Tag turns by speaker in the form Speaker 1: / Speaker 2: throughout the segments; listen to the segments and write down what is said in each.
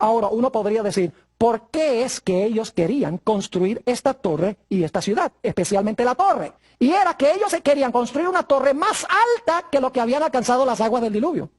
Speaker 1: Ahora, uno podría decir, ¿por qué es que ellos querían construir esta torre y esta ciudad? Especialmente la torre. Y era que ellos querían construir una torre más alta que lo que habían alcanzado las aguas del diluvio.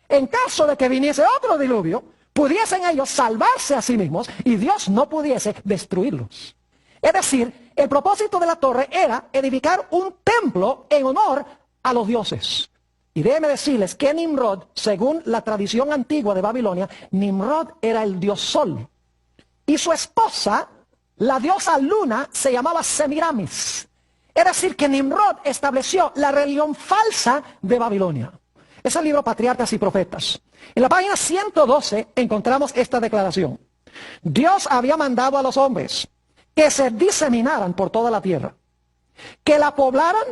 Speaker 1: En caso de que viniese otro diluvio, pudiesen ellos salvarse a sí mismos y Dios no pudiese destruirlos. Es decir, el propósito de la torre era edificar un templo en honor a los dioses. Y déjenme decirles que Nimrod, según la tradición antigua de Babilonia, Nimrod era el dios Sol. Y su esposa, la diosa Luna, se llamaba Semiramis. Es decir, que Nimrod estableció la religión falsa de Babilonia. Es el libro Patriarcas y Profetas. En la página 112 encontramos esta declaración. Dios había mandado a los hombres que se diseminaran por toda la tierra, que la poblaran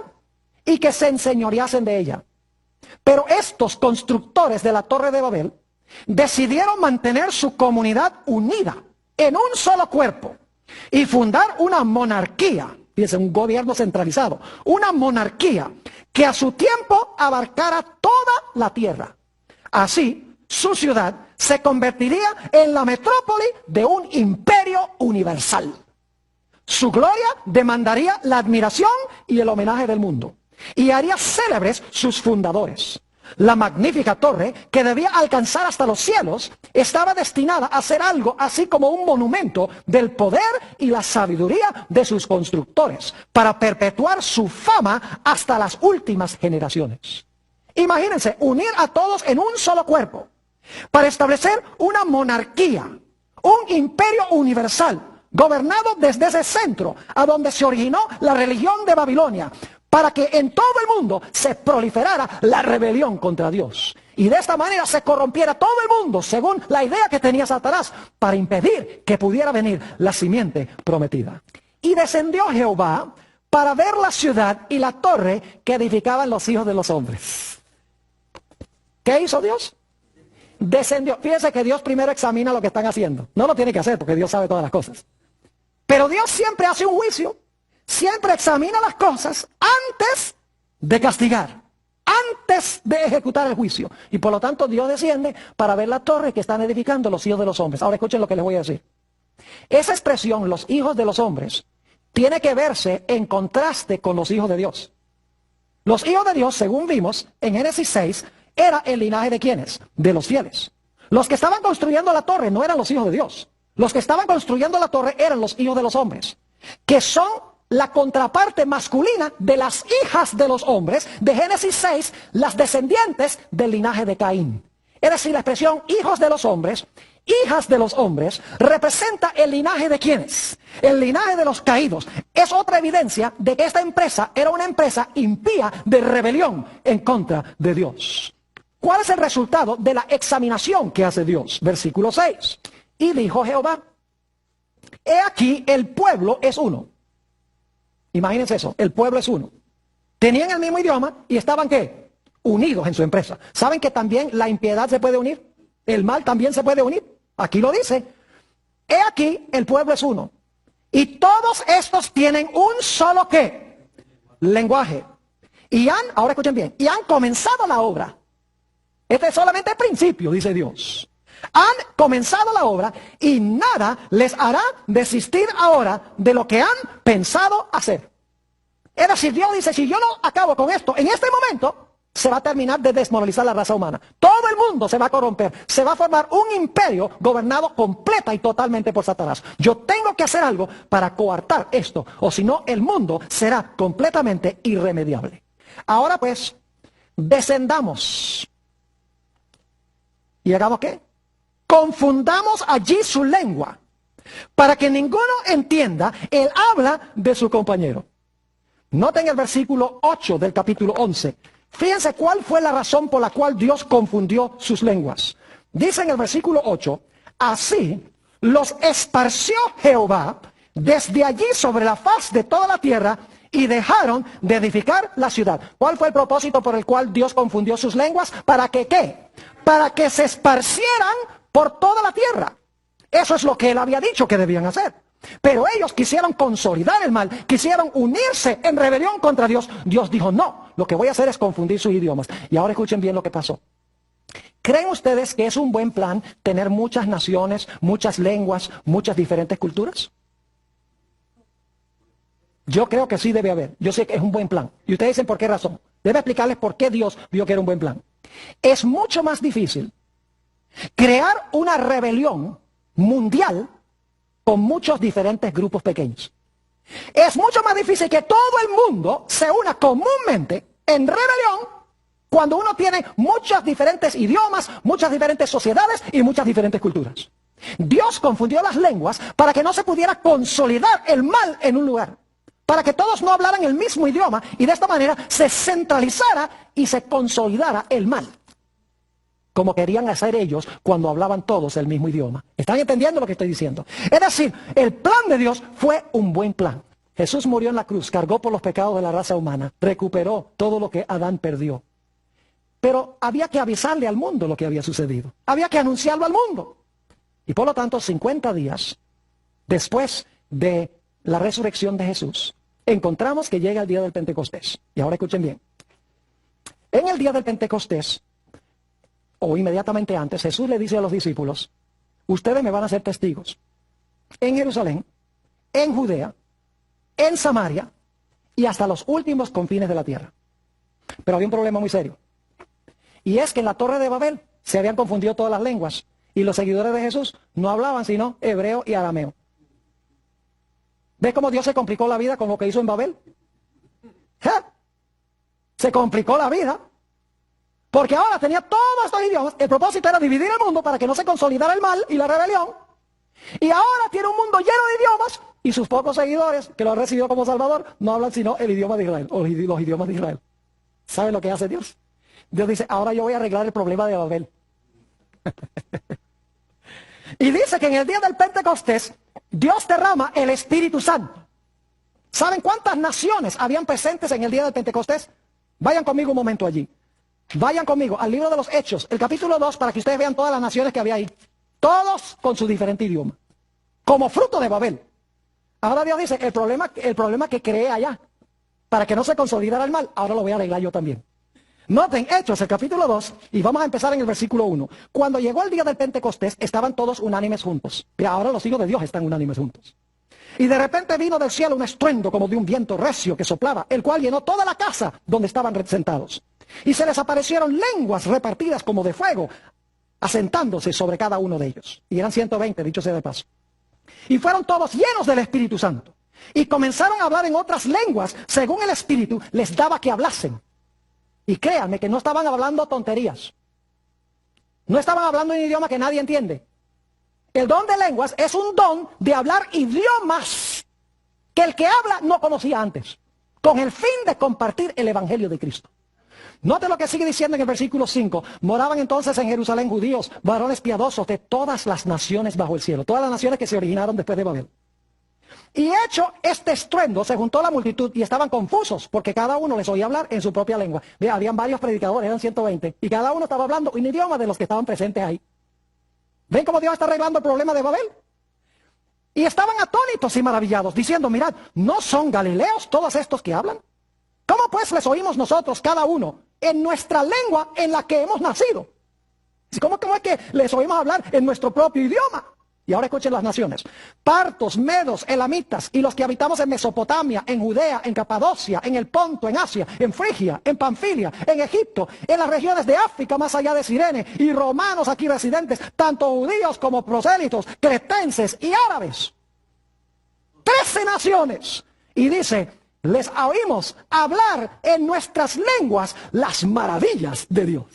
Speaker 1: y que se enseñoreasen de ella. Pero estos constructores de la Torre de Babel decidieron mantener su comunidad unida en un solo cuerpo y fundar una monarquía, fíjense, un gobierno centralizado, una monarquía que a su tiempo abarcara toda la tierra. Así, su ciudad se convertiría en la metrópoli de un imperio universal. Su gloria demandaría la admiración y el homenaje del mundo, y haría célebres sus fundadores. La magnífica torre, que debía alcanzar hasta los cielos, estaba destinada a ser algo así como un monumento del poder y la sabiduría de sus constructores, para perpetuar su fama hasta las últimas generaciones. Imagínense, unir a todos en un solo cuerpo, para establecer una monarquía, un imperio universal, gobernado desde ese centro, a donde se originó la religión de Babilonia, para que en todo el mundo se proliferara la rebelión contra Dios. Y de esta manera se corrompiera todo el mundo, según la idea que tenía Satanás, para impedir que pudiera venir la simiente prometida. Y descendió Jehová para ver la ciudad y la torre que edificaban los hijos de los hombres. ¿Qué hizo Dios? Descendió. Fíjense que Dios primero examina lo que están haciendo. No lo tiene que hacer porque Dios sabe todas las cosas. Pero Dios siempre hace un juicio. Siempre examina las cosas antes de castigar, antes de ejecutar el juicio. Y por lo tanto Dios desciende para ver la torre que están edificando los hijos de los hombres. Ahora escuchen lo que les voy a decir. Esa expresión, los hijos de los hombres, tiene que verse en contraste con los hijos de Dios. Los hijos de Dios, según vimos en Génesis 6, era el linaje de ¿quiénes? De los fieles. Los que estaban construyendo la torre no eran los hijos de Dios. Los que estaban construyendo la torre eran los hijos de los hombres, que son la contraparte masculina de las hijas de los hombres, de Génesis 6, las descendientes del linaje de Caín. Es decir, la expresión hijos de los hombres, hijas de los hombres, representa el linaje de ¿quiénes? El linaje de los caídos. Es otra evidencia de que esta empresa era una empresa impía de rebelión en contra de Dios. ¿Cuál es el resultado de la examinación que hace Dios? Versículo 6. Y dijo Jehová, he aquí el pueblo es uno. Imagínense eso, el pueblo es uno. Tenían el mismo idioma y estaban ¿qué? Unidos en su empresa. ¿Saben que también la impiedad se puede unir? El mal también se puede unir. Aquí lo dice. He aquí el pueblo es uno. Y todos estos tienen un solo ¿qué? Lenguaje. Y ahora escuchen bien, y han comenzado la obra. Este es solamente el principio, dice Dios. Han comenzado la obra y nada les hará desistir ahora de lo que han pensado hacer. Es decir, Dios dice, si yo no acabo con esto en este momento, se va a terminar de desmoralizar la raza humana. Todo el mundo se va a corromper. Se va a formar un imperio gobernado completa y totalmente por Satanás. Yo tengo que hacer algo para coartar esto, o si no, el mundo será completamente irremediable. Ahora pues, descendamos. ¿Y hagamos qué? Confundamos allí su lengua, para que ninguno entienda el habla de su compañero. Noten el versículo 8 del capítulo 11. Fíjense cuál fue la razón por la cual Dios confundió sus lenguas. Dice en el versículo 8, así los esparció Jehová desde allí sobre la faz de toda la tierra y dejaron de edificar la ciudad. ¿Cuál fue el propósito por el cual Dios confundió sus lenguas? ¿Para que qué? Para que se esparcieran por toda la tierra. Eso es lo que él había dicho que debían hacer. Pero ellos quisieron consolidar el mal, quisieron unirse en rebelión contra Dios. Dios dijo, no, lo que voy a hacer es confundir sus idiomas. Y ahora escuchen bien lo que pasó. ¿Creen ustedes que es un buen plan tener muchas naciones, muchas lenguas, muchas diferentes culturas? Yo creo que sí debe haber. Yo sé que es un buen plan. Y ustedes dicen por qué razón. Debe explicarles por qué Dios vio que era un buen plan. Es mucho más difícil crear una rebelión mundial con muchos diferentes grupos pequeños. Es mucho más difícil que todo el mundo se una comúnmente en rebelión cuando uno tiene muchos diferentes idiomas, muchas diferentes sociedades y muchas diferentes culturas. Dios confundió las lenguas para que no se pudiera consolidar el mal en un lugar, para que todos no hablaran el mismo idioma y de esta manera se centralizara y se consolidara el mal, como querían hacer ellos cuando hablaban todos el mismo idioma. ¿Están entendiendo lo que estoy diciendo? Es decir, el plan de Dios fue un buen plan. Jesús murió en la cruz, cargó por los pecados de la raza humana, recuperó todo lo que Adán perdió. Pero había que avisarle al mundo lo que había sucedido. Había que anunciarlo al mundo. Y por lo tanto, 50 días después de la resurrección de Jesús, encontramos que llega el día del Pentecostés. Y ahora escuchen bien. En el día del Pentecostés, o inmediatamente antes, Jesús le dice a los discípulos, ustedes me van a ser testigos en Jerusalén, en Judea, en Samaria y hasta los últimos confines de la tierra. Pero había un problema muy serio. Y es que en la Torre de Babel se habían confundido todas las lenguas y los seguidores de Jesús no hablaban sino hebreo y arameo. ¿Ves cómo Dios se complicó la vida con lo que hizo en Babel? ¿Eh? Se complicó la vida porque ahora tenía todos estos idiomas. El propósito era dividir el mundo para que no se consolidara el mal y la rebelión. Y ahora tiene un mundo lleno de idiomas y sus pocos seguidores que lo han recibido como Salvador no hablan sino el idioma de Israel o los idiomas de Israel. ¿Saben lo que hace Dios? Dios dice, ahora yo voy a arreglar el problema de Babel. Y dice que en el día del Pentecostés, Dios derrama el Espíritu Santo. ¿Saben cuántas naciones habían presentes en el día del Pentecostés? Vayan conmigo un momento allí. Vayan conmigo al libro de los Hechos, el capítulo 2, para que ustedes vean todas las naciones que había ahí. Todos con su diferente idioma. Como fruto de Babel. Ahora Dios dice, el problema que creé allá, para que no se consolidara el mal, ahora lo voy a arreglar yo también. Noten, Hechos, el capítulo 2, y vamos a empezar en el versículo 1. Cuando llegó el día del Pentecostés, estaban todos unánimes juntos. Y ahora los hijos de Dios están unánimes juntos. Y de repente vino del cielo un estruendo como de un viento recio que soplaba, el cual llenó toda la casa donde estaban sentados. Y se les aparecieron lenguas repartidas como de fuego, asentándose sobre cada uno de ellos. Y eran 120, dicho sea de paso. Y fueron todos llenos del Espíritu Santo. Y comenzaron a hablar en otras lenguas, según el Espíritu les daba que hablasen. Y créanme que no estaban hablando tonterías. No estaban hablando en un idioma que nadie entiende. El don de lenguas es un don de hablar idiomas que el que habla no conocía antes, con el fin de compartir el Evangelio de Cristo. Note lo que sigue diciendo en el versículo 5. Moraban entonces en Jerusalén judíos, varones piadosos de todas las naciones bajo el cielo. Todas las naciones que se originaron después de Babel. Y hecho este estruendo, se juntó la multitud y estaban confusos, porque cada uno les oía hablar en su propia lengua. Vea, habían varios predicadores, eran 120, y cada uno estaba hablando un idioma de los que estaban presentes ahí. ¿Ven cómo Dios está arreglando el problema de Babel? Y estaban atónitos y maravillados, diciendo, mirad, ¿no son galileos todos estos que hablan? ¿Cómo pues les oímos nosotros, cada uno, en nuestra lengua en la que hemos nacido? ¿Cómo es que les oímos hablar en nuestro propio idioma? Y ahora escuchen las naciones. Partos, medos, elamitas y los que habitamos en Mesopotamia, en Judea, en Capadocia, en el Ponto, en Asia, en Frigia, en Panfilia, en Egipto, en las regiones de África más allá de Cirene y romanos aquí residentes, tanto judíos como prosélitos, cretenses y árabes. 13 naciones. Y dice, les oímos hablar en nuestras lenguas las maravillas de Dios.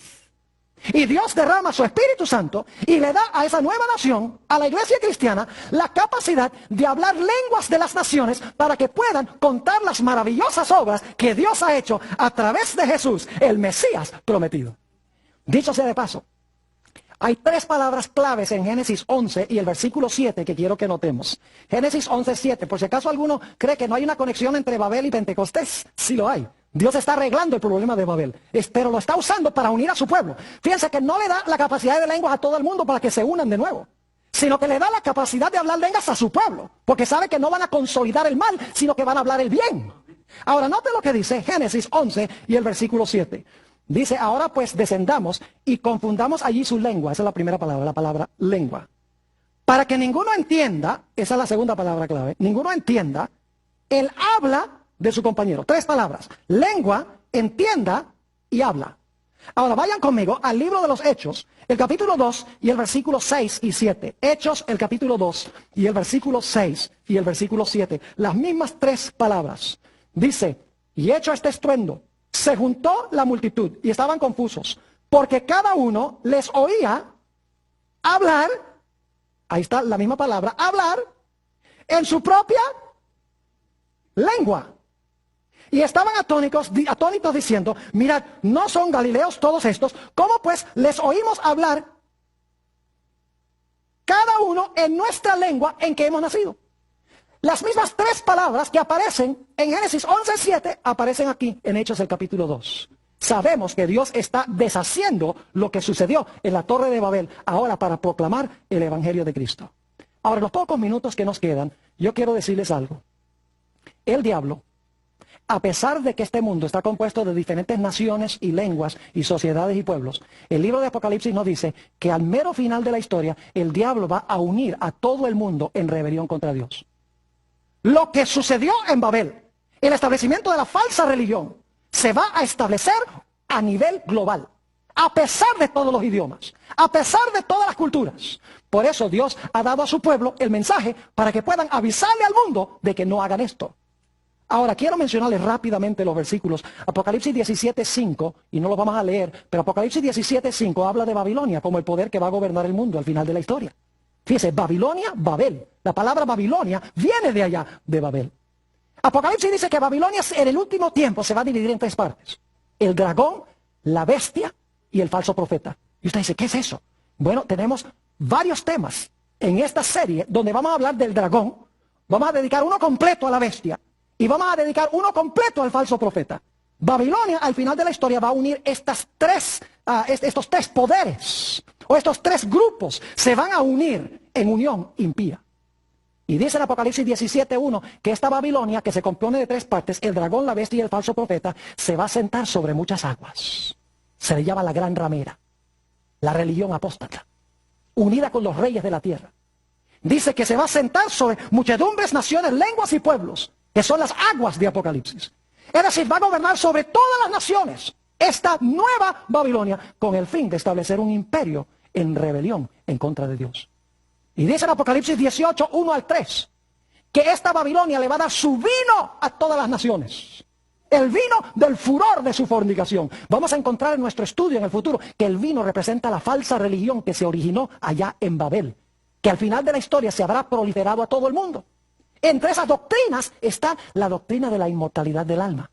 Speaker 1: Y Dios derrama su Espíritu Santo y le da a esa nueva nación, a la iglesia cristiana, la capacidad de hablar lenguas de las naciones para que puedan contar las maravillosas obras que Dios ha hecho a través de Jesús, el Mesías prometido. Dicho sea de paso, hay 3 palabras claves en Génesis 11 y el versículo 7 que quiero que notemos. Génesis 11, 7. Por si acaso alguno cree que no hay una conexión entre Babel y Pentecostés, sí lo hay. Dios está arreglando el problema de Babel, pero lo está usando para unir a su pueblo. Fíjense que no le da la capacidad de lenguas a todo el mundo para que se unan de nuevo, sino que le da la capacidad de hablar lenguas a su pueblo, porque sabe que no van a consolidar el mal, sino que van a hablar el bien. Ahora, note lo que dice Génesis 11 y el versículo 7. Dice, ahora pues descendamos y confundamos allí su lengua. Esa es la primera palabra, la palabra lengua. Para que ninguno entienda, esa es la segunda palabra clave, ninguno entienda el habla de su compañero. 3 palabras, lengua, entienda y habla. Ahora vayan conmigo al libro de los Hechos, el capítulo 2 y el versículo 6 y 7. Hechos, el capítulo 2 y el versículo 6 y el versículo 7. Las mismas 3 palabras. Dice, y hecho este estruendo, se juntó la multitud y estaban confusos, porque cada uno les oía hablar, ahí está la misma palabra, hablar, en su propia lengua. Y estaban atónitos diciendo, mirad, ¿no son galileos todos estos? ¿Cómo pues les oímos hablar cada uno en nuestra lengua en que hemos nacido? Las mismas 3 palabras que aparecen en Génesis 11:7 aparecen aquí en Hechos el capítulo 2. Sabemos que Dios está deshaciendo lo que sucedió en la Torre de Babel ahora para proclamar el Evangelio de Cristo. Ahora, en los pocos minutos que nos quedan, yo quiero decirles algo. El diablo, a pesar de que este mundo está compuesto de diferentes naciones y lenguas y sociedades y pueblos, el libro de Apocalipsis nos dice que al mero final de la historia, el diablo va a unir a todo el mundo en rebelión contra Dios. Lo que sucedió en Babel, el establecimiento de la falsa religión, se va a establecer a nivel global, a pesar de todos los idiomas, a pesar de todas las culturas. Por eso Dios ha dado a su pueblo el mensaje para que puedan avisarle al mundo de que no hagan esto. Ahora, quiero mencionarles rápidamente los versículos. Apocalipsis 17:5, y no los vamos a leer, pero Apocalipsis 17:5 habla de Babilonia como el poder que va a gobernar el mundo al final de la historia. Fíjese, Babilonia, Babel. La palabra Babilonia viene de allá, de Babel. Apocalipsis dice que Babilonia en el último tiempo se va a dividir en 3 partes. El dragón, la bestia y el falso profeta. Y usted dice, ¿qué es eso? Bueno, tenemos varios temas en esta serie donde vamos a hablar del dragón. Vamos a dedicar uno completo a la bestia y vamos a dedicar uno completo al falso profeta. Babilonia, al final de la historia, va a unir estos 3 poderes, o estos 3 grupos, se van a unir en unión impía. Y dice en Apocalipsis 17:1 que esta Babilonia, que se compone de 3 partes, el dragón, la bestia y el falso profeta, se va a sentar sobre muchas aguas. Se le llama la gran ramera, la religión apóstata, unida con los reyes de la tierra. Dice que se va a sentar sobre muchedumbres, naciones, lenguas y pueblos, que son las aguas de Apocalipsis. Es decir, va a gobernar sobre todas las naciones esta nueva Babilonia con el fin de establecer un imperio en rebelión en contra de Dios. Y dice en Apocalipsis 18:1-3 que esta Babilonia le va a dar su vino a todas las naciones. El vino del furor de su fornicación. Vamos a encontrar en nuestro estudio en el futuro que el vino representa la falsa religión que se originó allá en Babel, que al final de la historia se habrá proliferado a todo el mundo. Entre esas doctrinas está la doctrina de la inmortalidad del alma.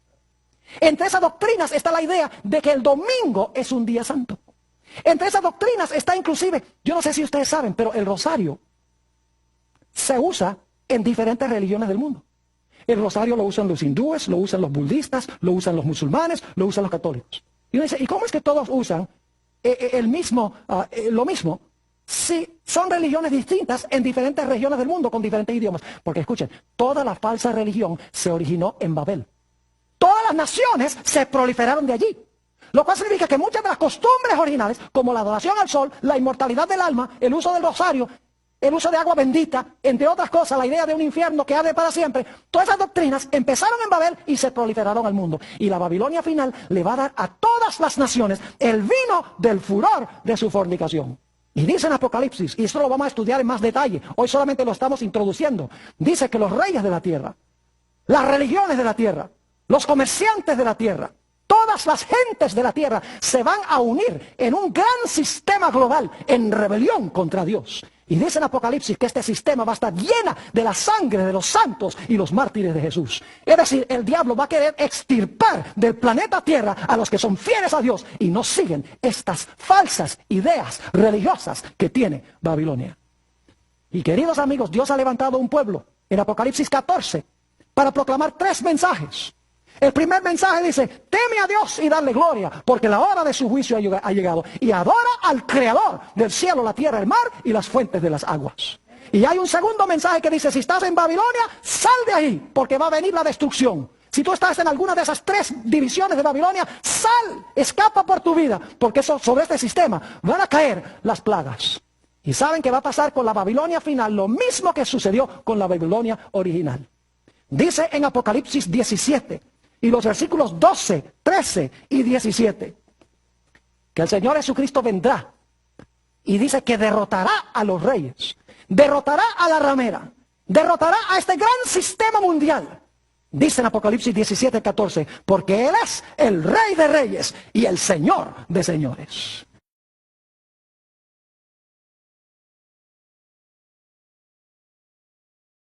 Speaker 1: Entre esas doctrinas está la idea de que el domingo es un día santo. Entre esas doctrinas está inclusive, yo no sé si ustedes saben, pero el rosario se usa en diferentes religiones del mundo. El rosario lo usan los hindúes, lo usan los budistas, lo usan los musulmanes, lo usan los católicos. Y uno dice, ¿y cómo es que todos usan lo mismo? Sí, son religiones distintas en diferentes regiones del mundo con diferentes idiomas. Porque escuchen, toda la falsa religión se originó en Babel. Todas las naciones se proliferaron de allí. Lo cual significa que muchas de las costumbres originales, como la adoración al sol, la inmortalidad del alma, el uso del rosario, el uso de agua bendita, entre otras cosas, la idea de un infierno que arde para siempre, todas esas doctrinas empezaron en Babel y se proliferaron al mundo. Y la Babilonia final le va a dar a todas las naciones el vino del furor de su fornicación. Y dice en Apocalipsis, y esto lo vamos a estudiar en más detalle, hoy solamente lo estamos introduciendo, dice que los reyes de la tierra, las religiones de la tierra, los comerciantes de la tierra, todas las gentes de la tierra se van a unir en un gran sistema global en rebelión contra Dios. Y dice en Apocalipsis que este sistema va a estar llena de la sangre de los santos y los mártires de Jesús. Es decir, el diablo va a querer extirpar del planeta Tierra a los que son fieles a Dios y no siguen estas falsas ideas religiosas que tiene Babilonia. Y queridos amigos, Dios ha levantado un pueblo en Apocalipsis 14 para proclamar 3 mensajes. El primer mensaje dice, teme a Dios y darle gloria, porque la hora de su juicio ha llegado. Y adora al Creador del cielo, la tierra, el mar y las fuentes de las aguas. Y hay un segundo mensaje que dice, si estás en Babilonia, sal de ahí, porque va a venir la destrucción. Si tú estás en alguna de esas 3 divisiones de Babilonia, sal, escapa por tu vida, porque sobre este sistema van a caer las plagas. Y saben que va a pasar con la Babilonia final lo mismo que sucedió con la Babilonia original. Dice en Apocalipsis 17 y los versículos 12, 13 y 17 que el Señor Jesucristo vendrá y dice que derrotará a los reyes, derrotará a la ramera, derrotará a este gran sistema mundial. Dice en Apocalipsis 17, 14, porque Él es el Rey de Reyes y el Señor de Señores.